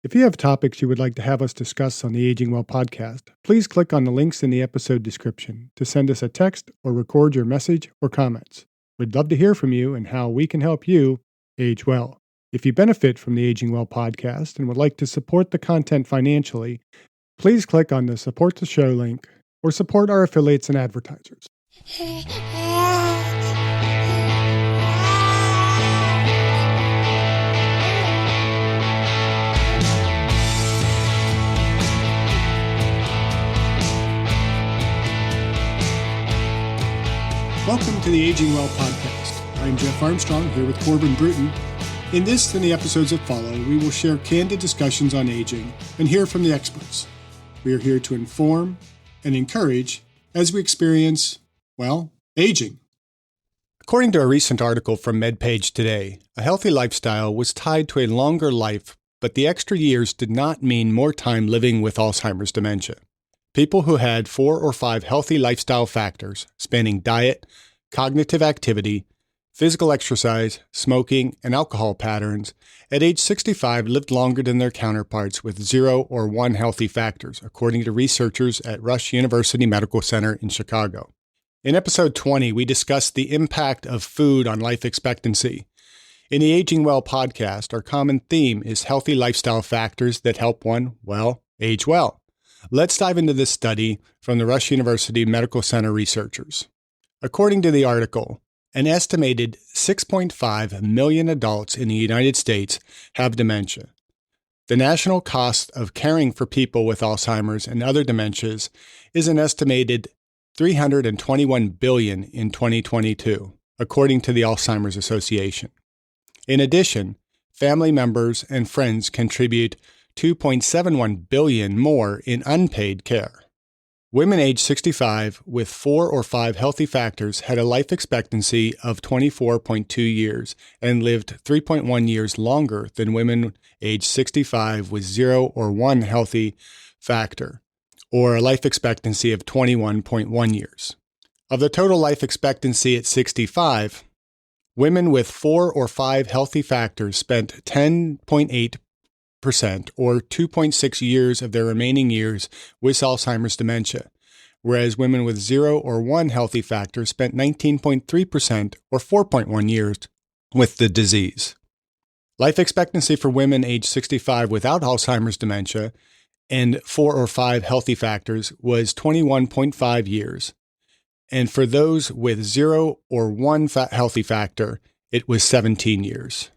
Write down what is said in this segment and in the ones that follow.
If you have topics you would like to have us discuss on the Aging Well podcast, please click on the links in the episode description to send us a text or record your message or comments. We'd love to hear from you and how we can help you age well. If you benefit from the Aging Well podcast and would like to support the content financially, please click on the Support the Show link or support our affiliates and advertisers. Welcome to the Aging Well podcast. I'm Jeff Armstrong here with Corbin Bruton. In this and the episodes that follow, we will share candid discussions on aging and hear from the experts. We are here to inform and encourage as we experience, aging. According to a recent article from MedpageToday, a healthy lifestyle was tied to a longer life, but the extra years did not mean more time living with Alzheimer's dementia. People who had 4 or 5 healthy lifestyle factors, spanning diet, cognitive activity, physical exercise, smoking, and alcohol patterns, at age 65 lived longer than their counterparts with 0 or 1 healthy factors, according to researchers at Rush University Medical Center in Chicago. In episode 20, we discussed the impact of food on life expectancy. In the Aging Well podcast, our common theme is healthy lifestyle factors that help one, age well. Let's dive into this study from the Rush University Medical Center researchers. According to the article, an estimated 6.5 million adults in the United States have dementia. The national cost of caring for people with Alzheimer's and other dementias is an estimated $321 billion in 2022, according to the Alzheimer's Association. In addition, family members and friends contribute $2.71 billion more in unpaid care. Women aged 65 with 4 or 5 healthy factors had a life expectancy of 24.2 years and lived 3.1 years longer than women aged 65 with 0 or 1 healthy factor, or a life expectancy of 21.1 years. Of the total life expectancy at 65, women with 4 or 5 healthy factors spent 10.8% or 2.6 years of their remaining years with Alzheimer's dementia, whereas women with 0 or 1 healthy factor spent 19.3% or 4.1 years with the disease. Life expectancy for women aged 65 without Alzheimer's dementia and 4 or 5 healthy factors was 21.5 years, and for those with 0 or 1 healthy factor, it was 17 years.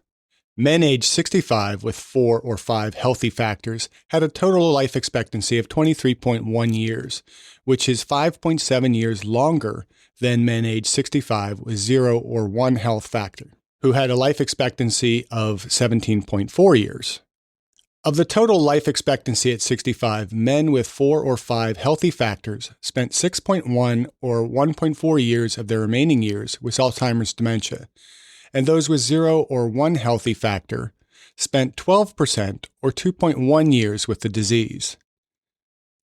Men aged 65 with 4 or 5 healthy factors had a total life expectancy of 23.1 years, which is 5.7 years longer than men aged 65 with 0 or 1 health factor, who had a life expectancy of 17.4 years. Of the total life expectancy at 65, men with 4 or 5 healthy factors spent 6.1 or 1.4 years of their remaining years with Alzheimer's dementia, and those with 0 or 1 healthy factor spent 12% or 2.1 years with the disease.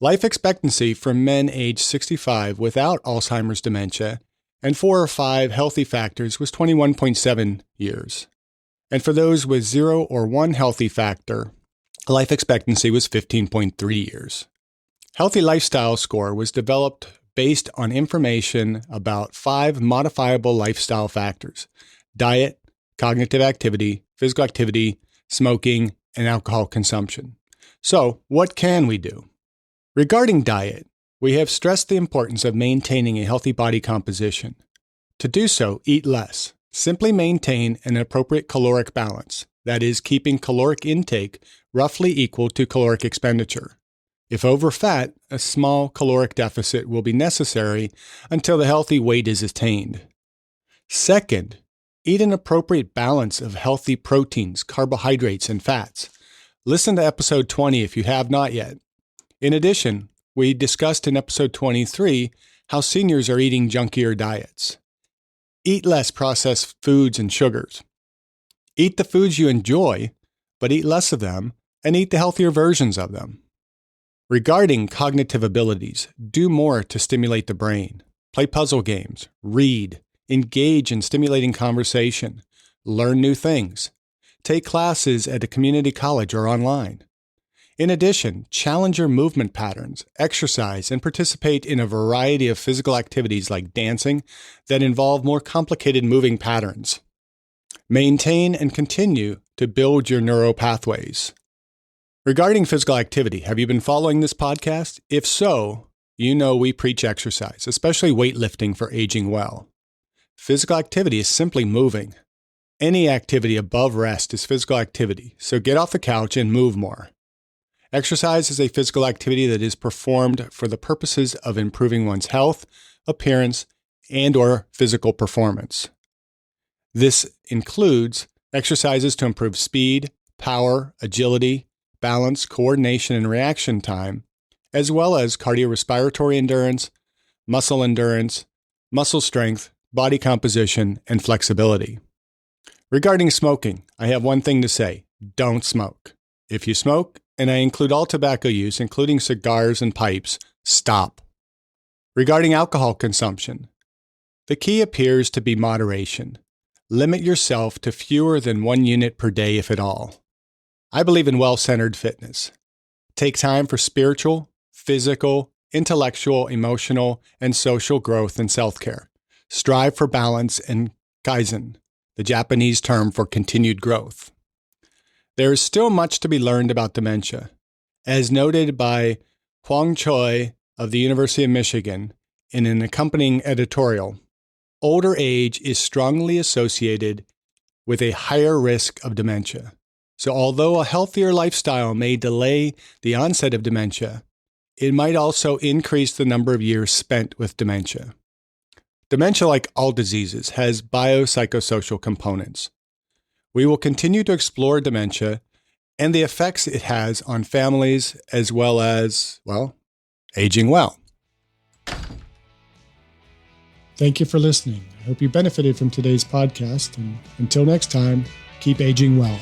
Life expectancy for men aged 65 without Alzheimer's dementia and 4 or 5 healthy factors was 21.7 years. And for those with 0 or 1 healthy factor, life expectancy was 15.3 years. Healthy Lifestyle Score was developed based on information about 5 modifiable lifestyle factors: diet, cognitive activity, physical activity, smoking, and alcohol consumption. So, what can we do? Regarding diet, we have stressed the importance of maintaining a healthy body composition. To do so, eat less. Simply maintain an appropriate caloric balance, that is, keeping caloric intake roughly equal to caloric expenditure. If over-fat, a small caloric deficit will be necessary until the healthy weight is attained. Second, eat an appropriate balance of healthy proteins, carbohydrates, and fats. Listen to episode 20 if you have not yet. In addition, we discussed in episode 23 how seniors are eating junkier diets. Eat less processed foods and sugars. Eat the foods you enjoy, but eat less of them, and eat the healthier versions of them. Regarding cognitive abilities, do more to stimulate the brain. Play puzzle games, read, engage in stimulating conversation, learn new things. Take classes at a community college or online. In addition, challenge your movement patterns, exercise, and participate in a variety of physical activities like dancing that involve more complicated moving patterns. Maintain and continue to build your neural pathways. Regarding physical activity, have you been following this podcast? If so, you know we preach exercise, especially weightlifting for aging well. Physical activity is simply moving. Any activity above rest is physical activity, so get off the couch and move more. Exercise is a physical activity that is performed for the purposes of improving one's health, appearance, and/or physical performance. This includes exercises to improve speed, power, agility, balance, coordination, and reaction time, as well as cardiorespiratory endurance, muscle strength, body composition, and flexibility. Regarding smoking, I have one thing to say: don't smoke. If you smoke, and I include all tobacco use, including cigars and pipes, stop. Regarding alcohol consumption, the key appears to be moderation. Limit yourself to fewer than 1 unit per day, if at all. I believe in well-centered fitness. Take time for spiritual, physical, intellectual, emotional, and social growth and self-care. Strive for balance and kaizen, the Japanese term for continued growth. There is still much to be learned about dementia. As noted by Huang Choi of the University of Michigan in an accompanying editorial, older age is strongly associated with a higher risk of dementia. So although a healthier lifestyle may delay the onset of dementia, it might also increase the number of years spent with dementia. Dementia, like all diseases, has biopsychosocial components. We will continue to explore dementia and the effects it has on families as well as, aging well. Thank you for listening. I hope you benefited from today's podcast, and until next time, keep aging well.